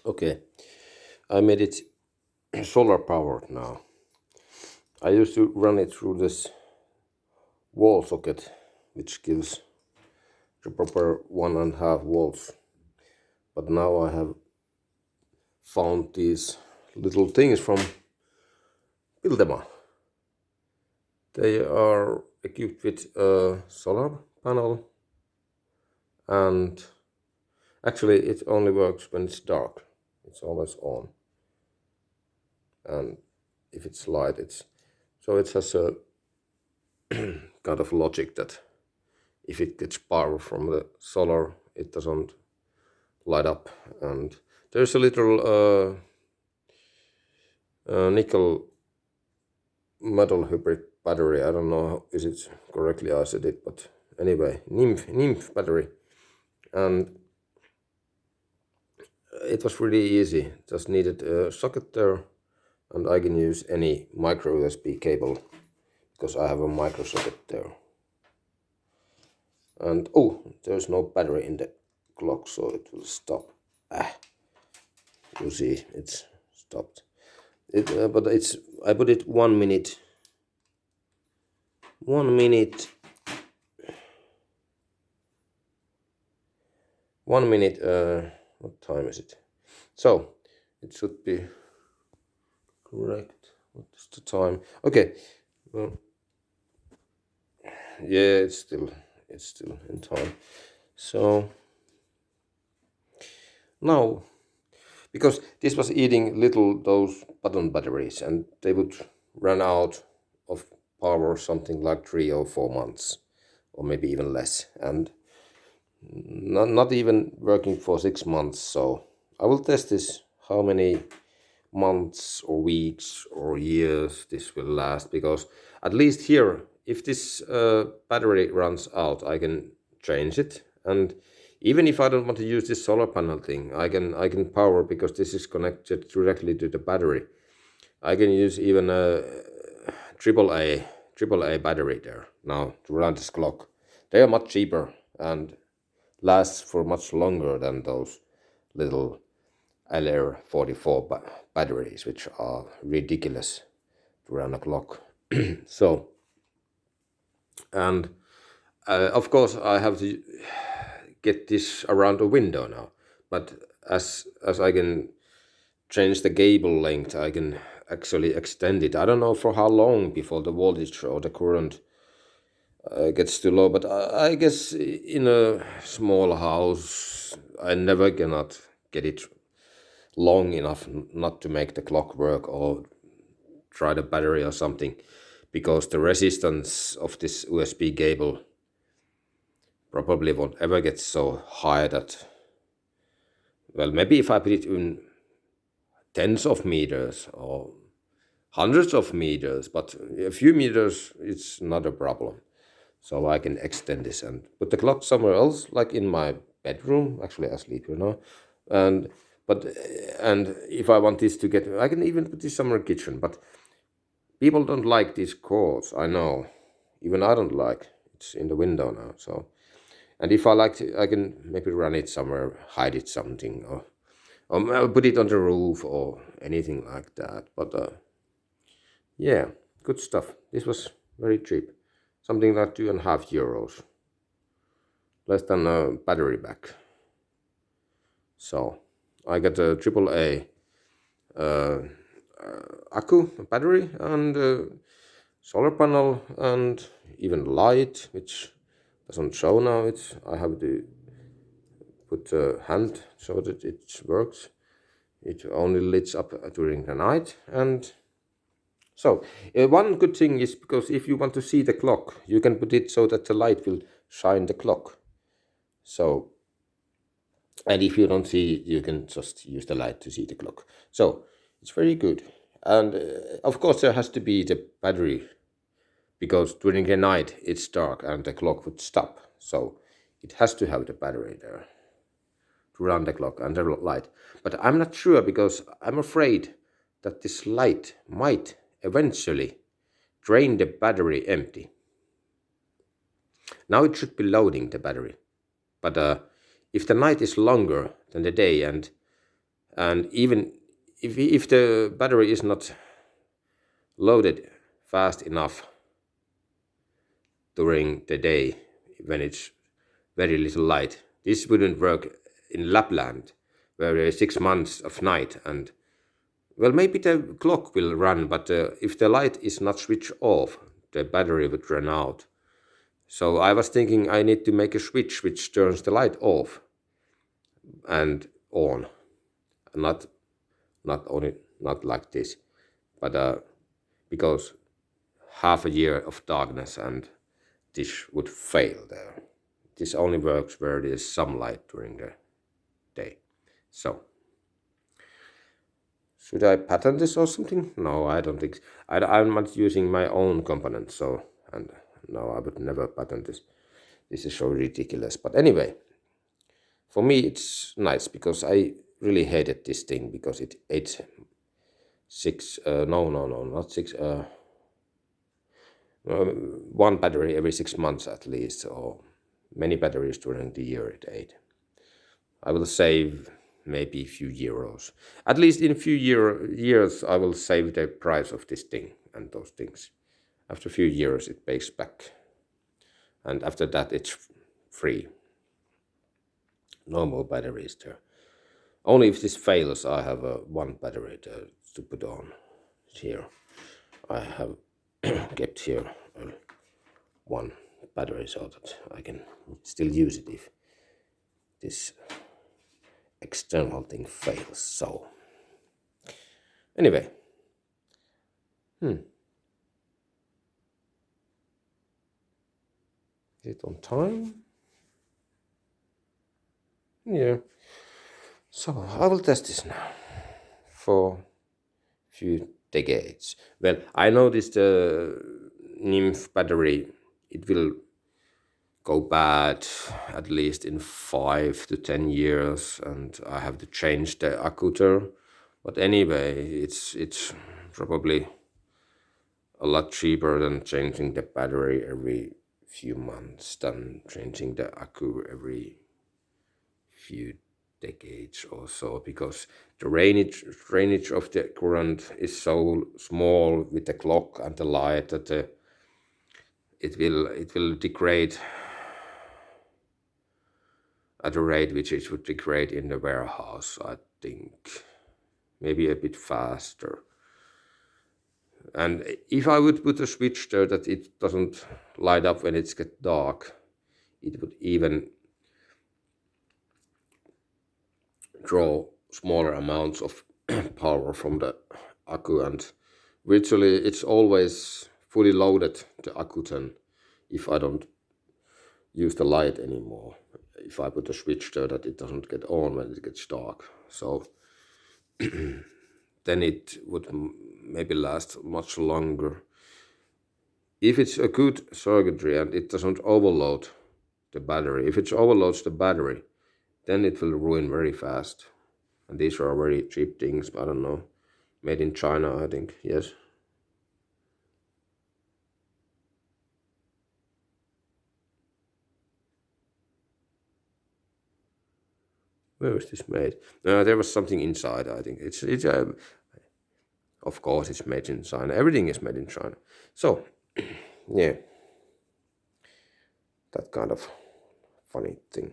Okay, I made it solar powered now. I used to run it through this wall socket, which gives the proper 1.5 volts. But now I have found these little things from Biltema. They are equipped with a solar panel, and actually it only works when it's dark. It's always on, and if it's light, it's so it has a kind of logic that if it gets power from the solar, it doesn't light up. And there's a little nickel metal hybrid battery. I don't know is it correctly I said it, but anyway, nymph battery, and it was really easy. Just needed a socket there, and I can use any micro USB cable because I have a micro socket there. And oh, there's no battery in the clock, so it will stop. You see, it's stopped. But it's I put it 1 minute. 1 minute. 1 minute. What time is it? So it should be correct. What is the time? Okay. Well, yeah, it's still in time. So now, because this was eating little those button batteries, and they would run out of power something like 3 or 4 months, or maybe even less, and not even working for 6 months. So I will test this how many months or weeks or years this will last, because at least here, if this battery runs out, I can change it. And even if I don't want to use this solar panel thing, I can power, because this is connected directly to the battery. I can use even a AAA battery there now to run this clock. They are much cheaper and last for much longer than those little LR44 batteries, which are ridiculous to run a clock. So, and of course, I have to get this around the window now. But as I can change the cable length, I can actually extend it. I don't know for how long before the voltage or the current gets too low. But I guess in a small house, I never cannot get it long enough not to make the clock work, or try the battery or something, because the resistance of this USB cable probably won't ever get so high that, well, maybe if I put it in tens of meters or hundreds of meters, but a few meters, it's not a problem. So I can extend this and put the clock somewhere else, like in my bedroom. Actually, I sleep, and but and if I want this to get, I can even put this somewhere in the kitchen. But people don't like these cords. I know, even I don't like. It's in the window now. So, and if I like to, I can maybe run it somewhere, hide it something, or I'll put it on the roof or anything like that. But yeah, good stuff. This was very cheap, something like 2.5 euros, less than a battery back. So I got a AAA accu battery and solar panel and even light, which doesn't show now. I have to put a hand so that it works. It only lights up during the night. And so one good thing is, because if you want to see the clock, you can put it so that the light will shine the clock. So, and if you don't see, you can just use the light to see the clock. So it's very good. And of course there has to be the battery, because during the night it's dark and the clock would stop. So it has to have the battery there to run the clock and the light. But I'm not sure, because I'm afraid that this light might eventually drain the battery empty. Now it should be loading the battery. But if the night is longer than the day, and And even if the battery is not loaded fast enough during the day when it's very little light, this wouldn't work in Lapland, where there is 6 months of night. And well, maybe the clock will run, but if the light is not switched off, the battery would run out. So I was thinking I need to make a switch which turns the light off and on, not only not like this, but because half a year of darkness and this would fail there. This only works where there is some light during the day. So should I patent this or something? No, I don't think. I'm not using my own components, so and no, I would never patent this. This is so ridiculous. But anyway, for me it's nice because I really hated this thing because it ate six. No, not six. One battery every 6 months at least, or many batteries during the year it ate. I will save maybe a few euros. At least in a few years, I will save the price of this thing and those things. After a few years, it pays back. And after that, it's free. No more batteries there. Only if this fails, I have one battery to put on here. I have kept here one battery so that I can still use it if this external thing fails. So anyway, is it on time? Yeah. So I will test this now for a few decades. Well, I noticed the nymph battery, it will go bad at least in 5 to 10 years, and I have to change the accuter. But anyway, it's probably a lot cheaper than changing the battery every few months than changing the accu every few decades or so, because the range of the current is so small with the clock and the light that it will degrade at a rate which it would degrade in the warehouse, I think. Maybe a bit faster. And if I would put a switch there that it doesn't light up when it's get dark, it would even draw smaller amounts of power from the accu, and virtually it's always fully loaded, the accu then, if I don't use the light anymore. If I put a switch there that it doesn't get on when it gets dark. So then it would maybe last much longer. If it's a good circuitry and it doesn't overload the battery, if it overloads the battery, then it will ruin very fast. And these are very cheap things, I don't know. Made in China, I think, yes. Where is this made? There was something inside, I think. It's of course it's made in China. Everything is made in China. So, yeah. That kind of funny thing.